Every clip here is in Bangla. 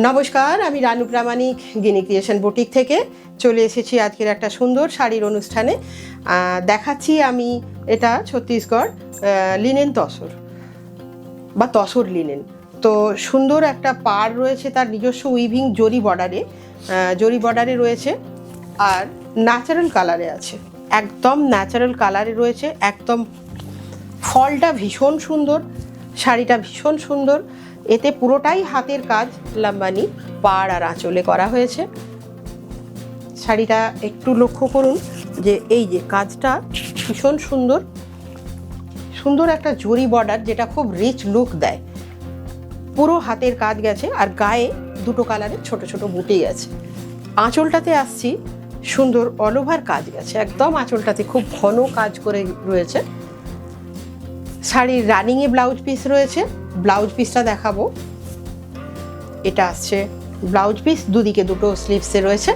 নমস্কার, আমি রানু প্রামাণিক গিনি ক্রিয়েশন বুটিক থেকে চলে এসেছি আজকের একটা সুন্দর শাড়ির অনুষ্ঠানে। দেখাচ্ছি আমি এটা ছত্তিশগড় লিনেন তসর বা তসর লিনেন। তো সুন্দর একটা পাড় রয়েছে, তার নিজস্ব উইভিং জরি বর্ডারে রয়েছে, আর ন্যাচারাল কালারে আছে, একদম ন্যাচারাল কালারে রয়েছে। একদম ফলটা ভীষণ সুন্দর, শাড়িটা ভীষণ সুন্দর। এতে পুরোটাই হাতের কাজ, লাম্বানি পাড় আর আঁচলে করা হয়েছে। শাড়িটা একটু লক্ষ্য করুন যে এই যে কাজটা ভীষণ সুন্দর, সুন্দর একটা জরি বর্ডার যেটা খুব রিচ লুক দেয়। পুরো হাতের কাজ গেছে, আর গায়ে দুটো কালারের ছোট ছোট বুটি গেছে। আঁচলটাতে আসছি, সুন্দর অল ওভার কাজ গেছে, একদম আঁচলটাতে খুব ঘন কাজ করে রয়েছে। শাড়ির রানিংয়ে ব্লাউজ পিস রয়েছে, ব্লাউজ পিসটা দেখাবো। এটা আসছে ব্লাউজ পিস, দুদিকে দুটো স্লিভসে রয়েছে।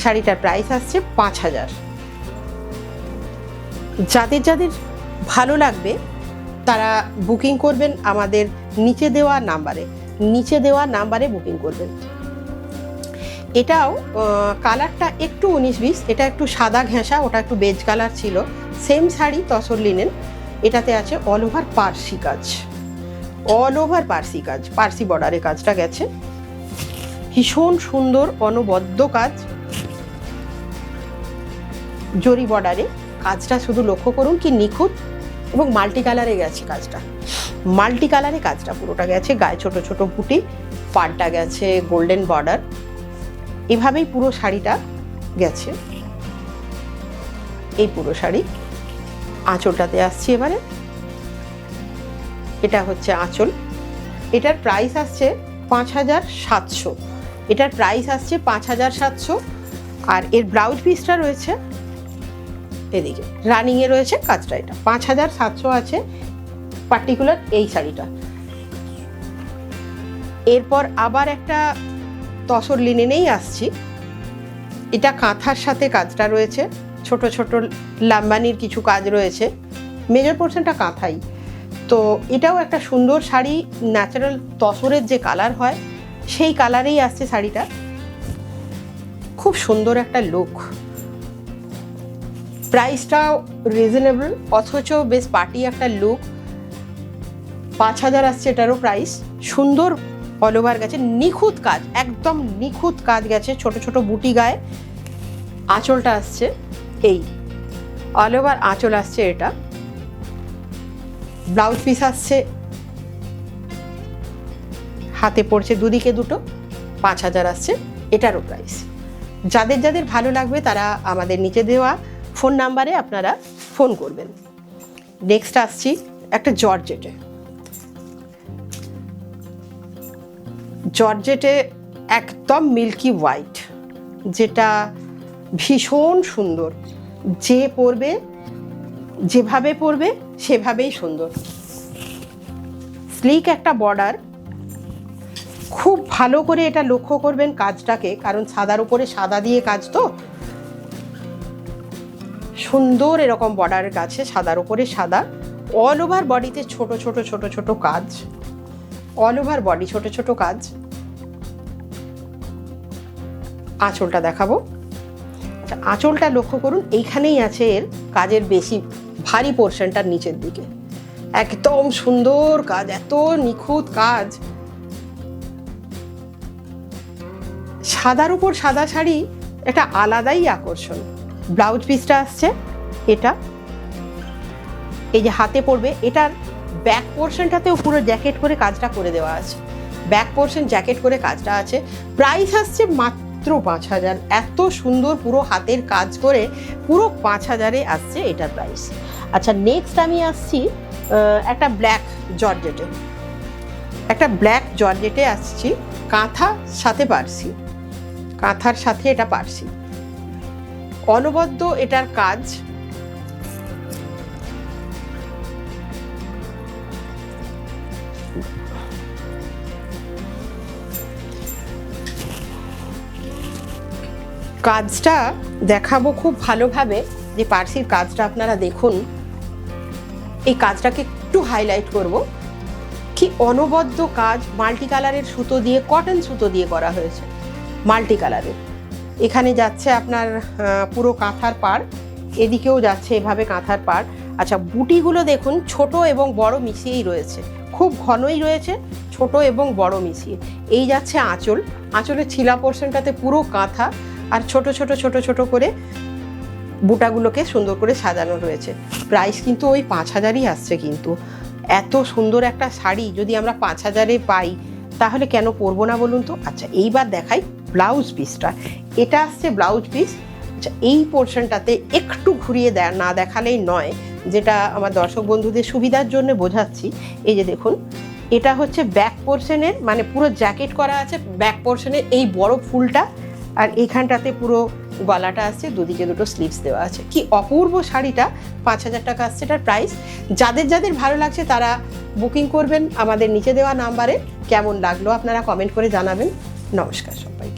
শাড়িটার প্রাইস আসছে ৫,০০০। যাদের যাদের ভালো লাগবে তারা বুকিং করবেন আমাদের নিচে দেওয়া নাম্বারে বুকিং করবেন। এটাও কালারটা একটু ১৯-২০, এটা একটু সাদা ঘেঁষা, ওটা একটু বেজ কালার ছিল। Same sari, tussar linen. এটাতে আছে অল ওভার পার্সি কাজ, পার্সি বর্ডারে কাজটা গেছে। ভীষণ সুন্দর অনবদ্য কাজ, জরি বর্ডারে কাজটা শুধু লক্ষ্য করুন কি নিখুঁত, এবং মাল্টি কালারে গেছে কাজটা পুরোটা গেছে। গায়ে ছোট ছোট বুটি, পাড়টা গেছে গোল্ডেন বর্ডার। এভাবেই পুরো শাড়িটা গেছে। এই পুরো শাড়ি আঁচলটাতে আসছি এবারে। এটা হচ্ছে আঁচল। এটার প্রাইস আসছে ৫,৭০০। আর এর ব্লাউজ পিসটা রয়েছে এদিকে, রানিংয়ে রয়েছে কাজটা। এটা ৫,৭০০ আছে পার্টিকুলার এই শাড়িটা। এরপর আবার একটা তসর লিনেনেই আসছি। এটা কাঁথার সাথে কাজটা রয়েছে, ছোট ছোট লাম্বানির কিছু কাজ রয়েছে, মেজর পোর্শনটা কাঁথাই। তো এটাও একটা সুন্দর শাড়ি, ন্যাচারাল তসরের যে কালার হয় সেই কালারেই আসছে শাড়িটা। খুব সুন্দর একটা লুক, প্রাইসটাও রিজনেবল, অথচ বেশ পার্টি একটা লুক। ৫,০০০ আসছে এটারও প্রাইস। সুন্দর অল ওভার গেছে, নিখুঁত কাজ, একদম নিখুঁত কাজ গেছে, ছোট ছোট বুটি গায়ে। আঁচলটা আসছে এই অল ওভার আঁচল আসছে এটা। ব্লাউজ পিস আসছে, হাতে পড়ছে দুদিকে দুটো। ৫,০০০ আসছে এটারও প্রাইস। যাদের যাদের ভালো লাগবে তারা আমাদের নিচে দেওয়া ফোন নাম্বারে আপনারা ফোন করবেন। নেক্সট আসছি একটা জর্জেটে একদম মিল্কি হোয়াইট, যেটা ভীষণ সুন্দর। যে পরবে, যেভাবে পরবে সেভাবেই সুন্দর। স্লিক একটা বর্ডার, খুব ভালো করে এটা লক্ষ্য করবেন কাজটাকে, কারণ সাদার উপরে সাদা দিয়ে কাজ, তো সুন্দর এরকম বর্ডারের কাছে সাদার উপরে সাদা। অল ওভার বডিতে ছোট ছোট কাজ, অল ওভার বডি ছোট ছোট কাজ। আঁচলটা দেখাবো। আচ্ছা, আঁচলটা লক্ষ্য করুন, এইখানেই আছে এর কাজের বেশি ভারী পোর্শনটার নিচের দিকে। একদম সুন্দর কাজ, এত নিখুঁত কাজ। সাদার উপর সাদা শাড়ি একটা আলাদাই আকর্ষণ। ব্লাউজ পিসটা আসছে এটা, এই যে হাতে পড়বে। এটার ব্যাক পোর্শনটাতেও পুরো জ্যাকেট করে কাজটা করে দেওয়া আছে, ব্যাক পোর্শন জ্যাকেট করে কাজটা আছে। প্রাইস আসছে মাত্র ৫,০০০। এত সুন্দর পুরো হাতের কাজ করে পুরো ৫,০০০-এ আসছে এটার প্রাইস। আচ্ছা, নেক্সট আমি আসছি একটা ব্ল্যাক জর্জেটে আসছি। কাঁথার সাথে এটা পার্সি, অনবদ্য এটার কাজ। কাজটা দেখাবো খুব ভালোভাবে, যে পার্সির কাজটা আপনারা দেখুন। এই কাজটাকে একটু হাইলাইট করব। কি অনবদ্য কাজ, মাল্টি কালারের সুতো দিয়ে, কটন সুতো দিয়ে করা হয়েছে মাল্টি কালারের। এখানে যাচ্ছে আপনার পুরো কাঁথার পাড়, এদিকেও যাচ্ছে এভাবে কাঁথার পাড়। আচ্ছা, বুটিগুলো দেখুন ছোট এবং বড় মিশিয়েই রয়েছে, খুব ঘনই রয়েছে, ছোট এবং বড় মিশিয়ে। এই যাচ্ছে আঁচল, আঁচলের ছিলা পোর্শনটাতে পুরো কাঁথা আর ছোট ছোট ছোট ছোট করে বুটাগুলোকে সুন্দর করে সাজানো রয়েছে। প্রাইস কিন্তু ওই 5,000ই আসছে। কিন্তু এত সুন্দর একটা শাড়ি যদি আমরা 5,000-এ পাই তাহলে কেন পরবো না বলুন তো। আচ্ছা, এইবার দেখাই ব্লাউজ পিসটা। এটা আসছে ব্লাউজ পিস। আচ্ছা, এই পোর্শনটাতে একটু ঘুরিয়ে না দেখালেই নয়, যেটা আমার দর্শক বন্ধুদের সুবিধার জন্য বোঝাচ্ছি। এই যে দেখুন, এটা হচ্ছে ব্যাক পোর্শনের, মানে পুরো জ্যাকেট করা আছে ব্যাক পোর্শনের এই বড় ফুলটা, আর এইখানটাতে পুরো গলাটা আসছে, দুদিকে দুটো স্লিভস দেওয়া আছে। কি অপূর্ব শাড়িটা, 5,000 টাকা আসছে এটার প্রাইস। যাদের যাদের ভালো লাগছে তারা বুকিং করবেন আমাদের নিচে দেওয়া নাম্বারে। কেমন লাগলো আপনারা কমেন্ট করে জানাবেন। নমস্কার সবাই।